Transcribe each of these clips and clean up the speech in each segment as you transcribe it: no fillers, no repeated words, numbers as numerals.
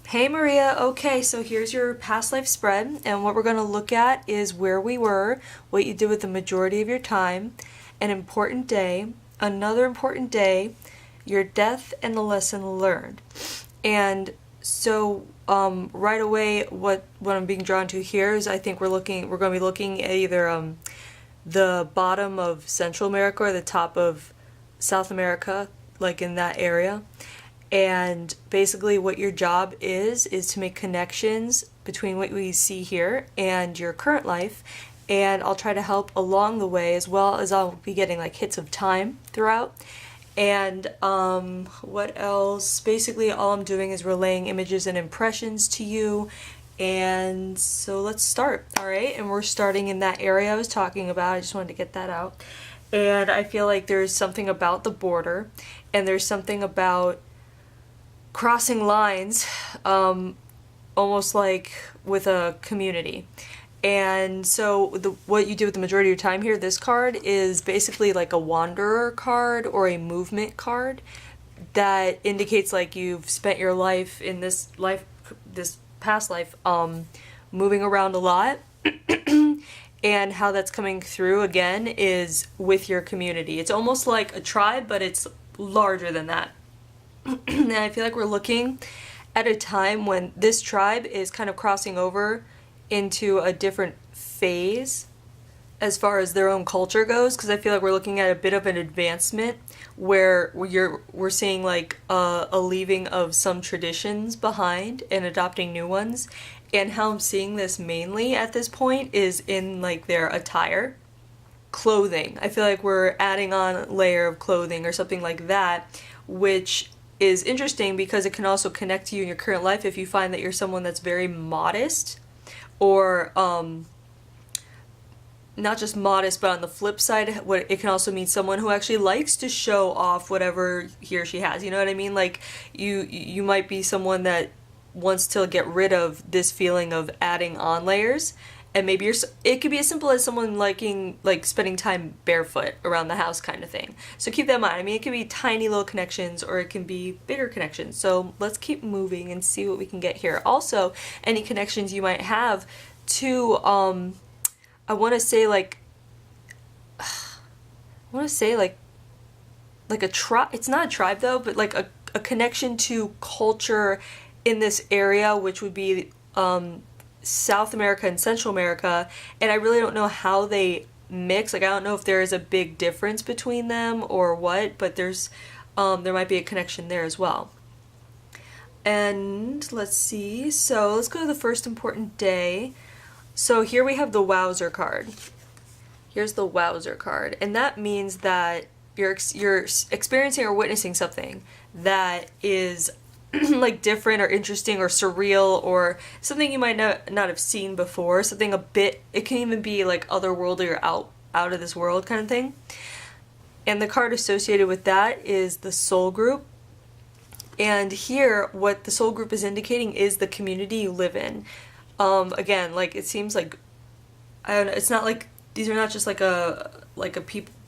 Hey Maria, okay, so here's your past life spread, and what we're going to look at is where we were, what you did with the majority of your time, an important day, another important day, your death, and the lesson learned. And right away, what I'm being drawn to here is I think we're going to be looking at either the bottom of Central America or the top of South America, like in that area. And basically, what your job is to make connections between what we see here and your current life. And I'll try to help along the way, as well as I'll be getting like hits of time throughout. And what else? Basically, all I'm doing is relaying images and impressions to you. And so let's start, all right? And we're starting in that area I was talking about. I just wanted to get that out. And I feel like there's something about the border, and there's something about crossing lines, almost like with a community. And so what you do with the majority of your time here, this card is basically like a wanderer card or a movement card that indicates like you've spent your life in this past life, moving around a lot. And how that's coming through again is with your community. It's almost like a tribe, but it's larger than that. And I feel like we're looking at a time when this tribe is kind of crossing over into a different phase as far as their own culture goes, because I feel like we're looking at a bit of an advancement where we're seeing like a leaving of some traditions behind and adopting new ones. And how I'm seeing this mainly at this point is in like their attire, clothing. I feel like we're adding on a layer of clothing or something like that, which is interesting because it can also connect to you in your current life if you find that you're someone that's very modest, or not just modest, but on the flip side, what it can also mean someone who actually likes to show off whatever he or she has. You know what I mean? Like you might be someone that wants to get rid of this feeling of adding on layers. And maybe it could be as simple as someone liking like spending time barefoot around the house kind of thing. So keep that in mind. I mean, it can be tiny little connections or it can be bigger connections. So let's keep moving and see what we can get here. Also, any connections you might have to, I want to say like a tribe. It's not a tribe though, but like a connection to culture in this area, which would be South America and Central America, and I really don't know how they mix. Like I don't know if there is a big difference between them or what, but there might be a connection there as well. And let's see. So let's go to the first important day. So here we have the Wowzer card. Here's the Wowzer card, and that means that you're experiencing or witnessing something that is like different or interesting or surreal or something you might not have seen before, something a bit, it can even be like otherworldly or out of this world kind of thing. And the card associated with that is the soul group. And here what the soul group is indicating is the community you live in. Again, like it seems like, I don't know, it's not like these are not just like a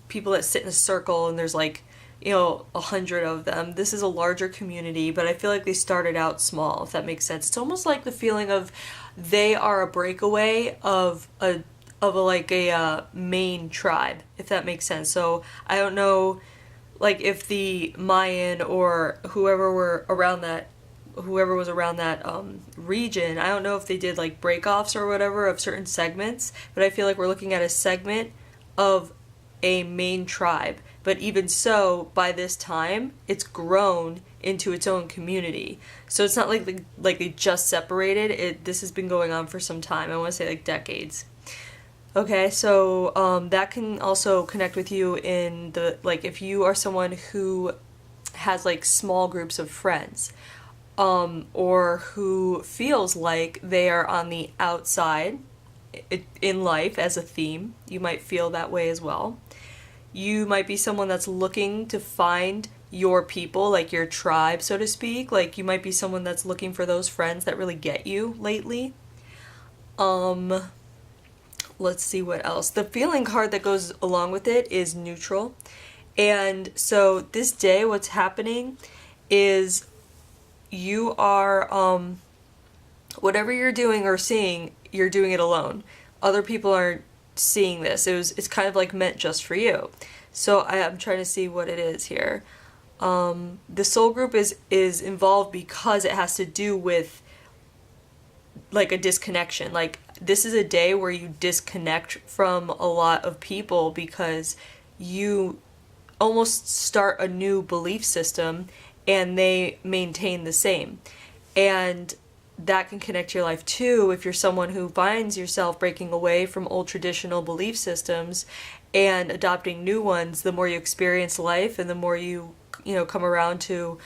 people that sit in a circle and there's like, you know, 100 of them. This is a larger community, but I feel like they started out small, if that makes sense. It's almost like the feeling of they are a breakaway of a main tribe, if that makes sense. So I don't know, like if the Mayan or whoever was around that region, I don't know if they did like break-offs or whatever of certain segments, but I feel like we're looking at a segment of a main tribe. But even so, by this time, it's grown into its own community. So it's not like they just separated. This has been going on for some time. I want to say like decades. Okay, so that can also connect with you in the, like if you are someone who has like small groups of friends, or who feels like they are on the outside in life as a theme, you might feel that way as well. You might be someone that's looking to find your people, like your tribe, so to speak. Like you might be someone that's looking for those friends that really get you lately. Let's see what else. The feeling card that goes along with it is neutral. And so this day, what's happening is you are whatever you're doing or seeing, you're doing it alone. Other people aren't seeing this. It's kind of like meant just for you. So I'm trying to see what it is here. The soul group is involved because it has to do with like a disconnection. Like this is a day where you disconnect from a lot of people because you almost start a new belief system and they maintain the same. And that can connect to your life too if you're someone who finds yourself breaking away from old traditional belief systems and adopting new ones. The more you experience life and the more you come around to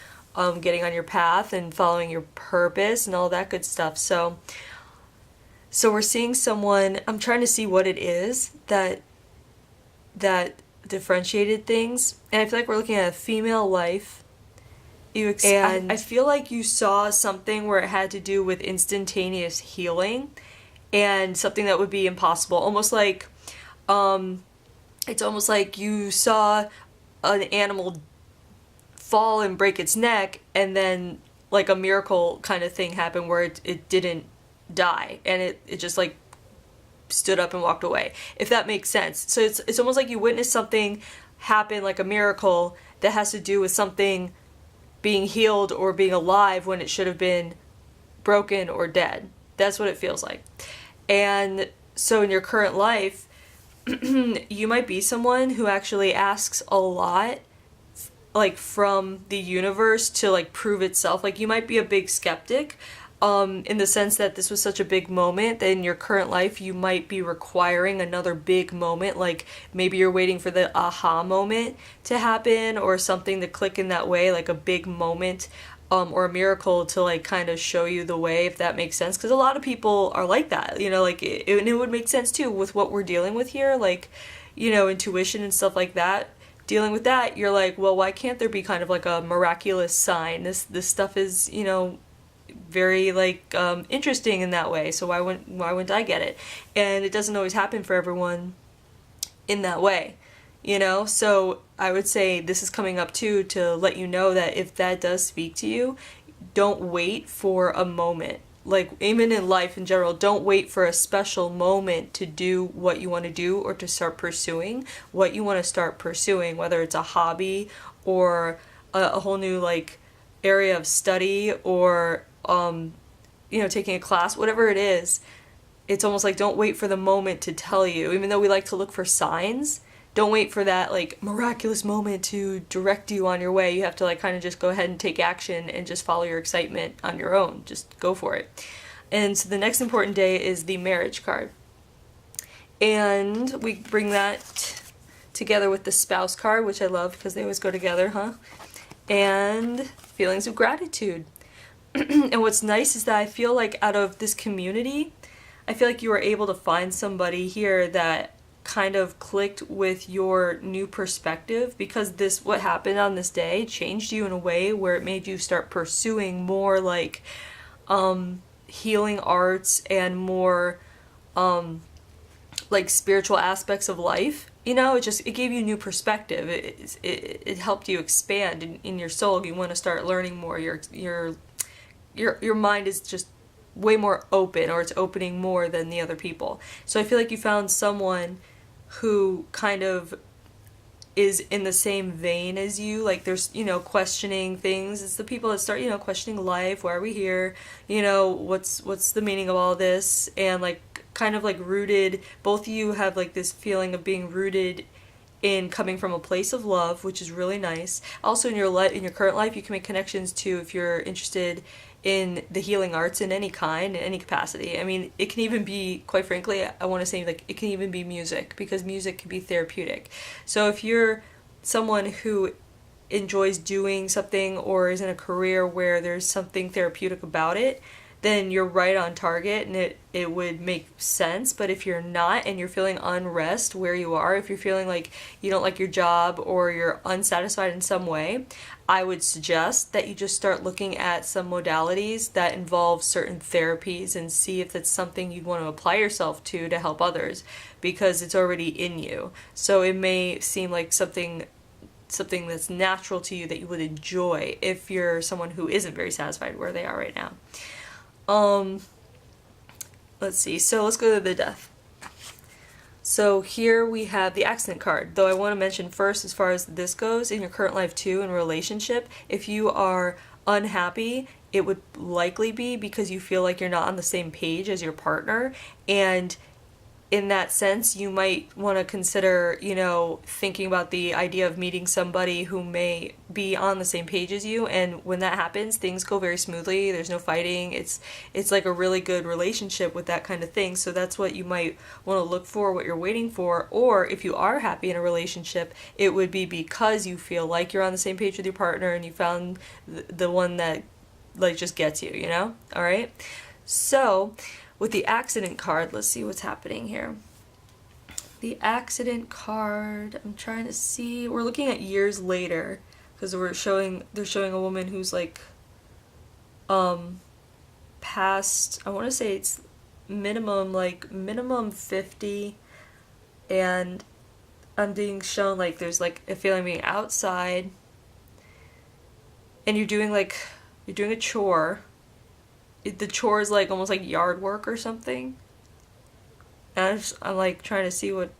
getting on your path and following your purpose and all that good stuff. So we're seeing someone, I'm trying to see what it is that differentiated things, and I feel like we're looking at a female life. And I feel like you saw something where it had to do with instantaneous healing and something that would be impossible. Almost like, it's almost like you saw an animal fall and break its neck and then like a miracle kind of thing happened where it didn't die and it just like stood up and walked away, if that makes sense. So it's almost like you witnessed something happen, like a miracle that has to do with something being healed or being alive when it should have been broken or dead. That's what it feels like. And so in your current life, you might be someone who actually asks a lot like from the universe to like prove itself. Like you might be a big skeptic, in the sense that this was such a big moment that in your current life you might be requiring another big moment. Like maybe you're waiting for the aha moment to happen or something to click in that way, like a big moment or a miracle to like kind of show you the way, if that makes sense. Because a lot of people are like that, like and it would make sense too with what we're dealing with here, like intuition and stuff like that. Dealing with that, you're like, well, why can't there be kind of like a miraculous sign? This stuff is very like interesting in that way, so why wouldn't I get it? And it doesn't always happen for everyone in that way, so I would say this is coming up too to let you know that if that does speak to you, don't wait for a moment. Like even in life in general, don't wait for a special moment to do what you want to do or to start pursuing what you want to start pursuing, whether it's a hobby or a whole new like area of study or taking a class, whatever it is. It's almost like don't wait for the moment to tell you. Even though we like to look for signs, don't wait for that like miraculous moment to direct you on your way. You have to like kind of just go ahead and take action and just follow your excitement on your own. Just go for it. And so the next important day is the marriage card. And we bring that together with the spouse card, which I love because they always go together, huh? And feelings of gratitude. And what's nice is that I feel like out of this community, I feel like you were able to find somebody here that kind of clicked with your new perspective, because what happened on this day changed you in a way where it made you start pursuing more like healing arts and more like spiritual aspects of life. It gave you new perspective. It helped you expand in your soul. You want to start learning more. Your mind is just way more open, or it's opening more than the other people. So I feel like you found someone who kind of is in the same vein as you. Like there's, questioning things. It's the people that start, questioning life. Why are we here? What's the meaning of all this? And like kind of like rooted, both of you have like this feeling of being rooted in coming from a place of love, which is really nice. Also in your current life, you can make connections too if you're interested in the healing arts in any kind, in any capacity. I mean, it can even be, quite frankly, I want to say like it can even be music, because music can be therapeutic. So if you're someone who enjoys doing something or is in a career where there's something therapeutic about it, then you're right on target and it would make sense. But if you're not and you're feeling unrest where you are, if you're feeling like you don't like your job or you're unsatisfied in some way, I would suggest that you just start looking at some modalities that involve certain therapies and see if that's something you'd want to apply yourself to help others, because it's already in you. So it may seem like something that's natural to you that you would enjoy if you're someone who isn't very satisfied where they are right now. let's see. So let's go to the death. So here we have the accident card. Though I want to mention first, as far as this goes, in your current life too, in a relationship, if you are unhappy, it would likely be because you feel like you're not on the same page as your partner. And in that sense, you might want to consider, thinking about the idea of meeting somebody who may be on the same page as you. And when that happens, things go very smoothly. There's no fighting. It's like a really good relationship with that kind of thing. So that's what you might want to look for, what you're waiting for. Or if you are happy in a relationship, it would be because you feel like you're on the same page with your partner and you found the one that like just gets you, All right. So with the accident card, let's see what's happening here. The accident card, I'm trying to see, we're looking at years later because they're showing a woman who's like past, I want to say it's minimum 50, and I'm being shown like there's like a feeling being outside and you're doing a chore. The chore is like almost like yard work or something. And I'm like trying to see what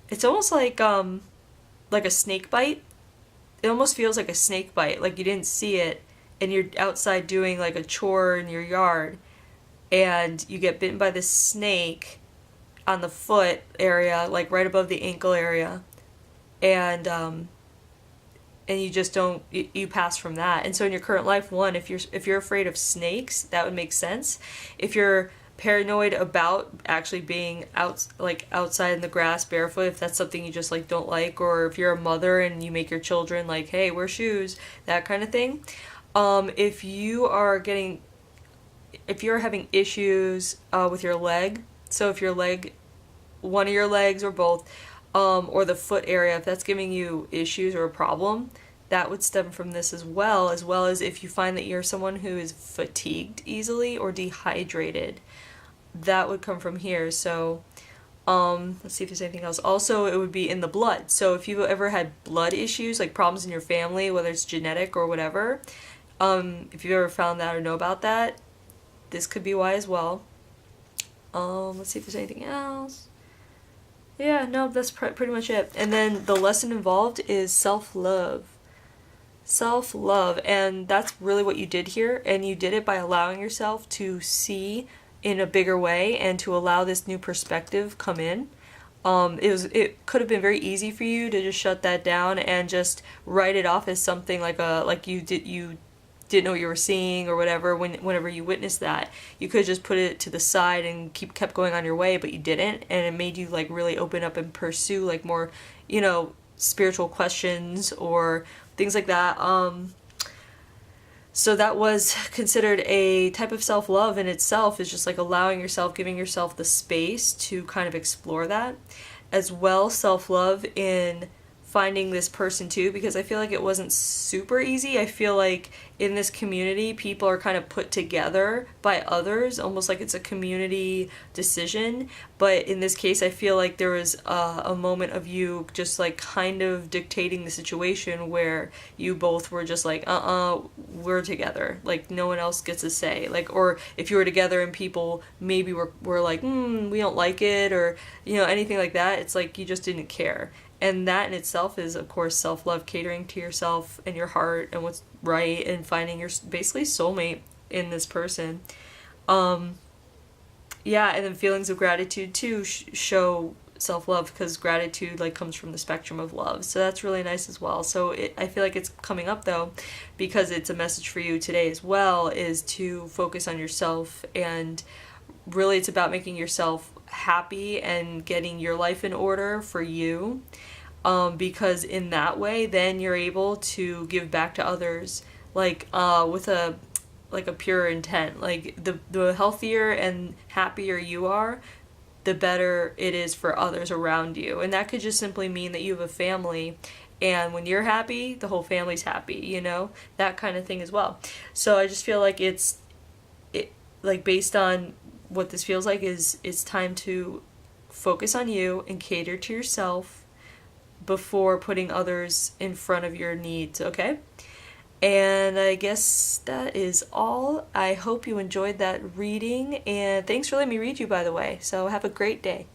it's almost like a snake bite. It almost feels like a snake bite, like you didn't see it and you're outside doing like a chore in your yard and you get bitten by this snake on the foot area, like right above the ankle area. And you just don't, you pass from that. And so in your current life, one, if you're afraid of snakes, that would make sense. If you're paranoid about actually being outside in the grass barefoot, if that's something you just like don't like, or if you're a mother and you make your children like, hey, wear shoes, that kind of thing. If you're having issues with your leg, so if your leg, one of your legs or both, or the foot area, if that's giving you issues or a problem, that would stem from this as well as if you find that you're someone who is fatigued easily or dehydrated, that would come from here. So let's see if there's anything else. Also, it would be in the blood. So if you've ever had blood issues, like problems in your family, whether it's genetic or whatever, if you've ever found that or know about that, this could be why as well. Let's see if there's anything else. Yeah, no, that's pretty much it. And then the lesson involved is self-love. Self-love, and that's really what you did here, and you did it by allowing yourself to see in a bigger way and to allow this new perspective come in. It could have been very easy for you to just shut that down and just write it off as something like you didn't know what you were seeing or whatever. Whenever you witnessed that, you could just put it to the side and kept going on your way, but you didn't, and it made you like really open up and pursue like more spiritual questions or things like that. So that was considered a type of self-love in itself, is just like allowing yourself, giving yourself the space to kind of explore that. As well, self-love in finding this person too, because I feel like it wasn't super easy. I feel like in this community, people are kind of put together by others, almost like it's a community decision. But in this case, I feel like there was a moment of you just like kind of dictating the situation where you both were just like, we're together. Like no one else gets a say. Like, or if you were together and people maybe were like, we don't like it, or, anything like that, it's like you just didn't care. And that in itself is, of course, self-love, catering to yourself and your heart and what's right, and finding your basically soulmate in this person. And then feelings of gratitude too show self-love, because gratitude like comes from the spectrum of love. So that's really nice as well. So I feel like it's coming up though, because it's a message for you today as well, is to focus on yourself, and really it's about making yourself happy and getting your life in order for you, because in that way then you're able to give back to others with a pure intent. Like the healthier and happier you are, the better it is for others around you. And that could just simply mean that you have a family, and when you're happy, the whole family's happy, that kind of thing as well. So I just feel like it's based on what this feels like is it's time to focus on you and cater to yourself before putting others in front of your needs, okay? And I guess that is all. I hope you enjoyed that reading, and thanks for letting me read you, by the way. So have a great day.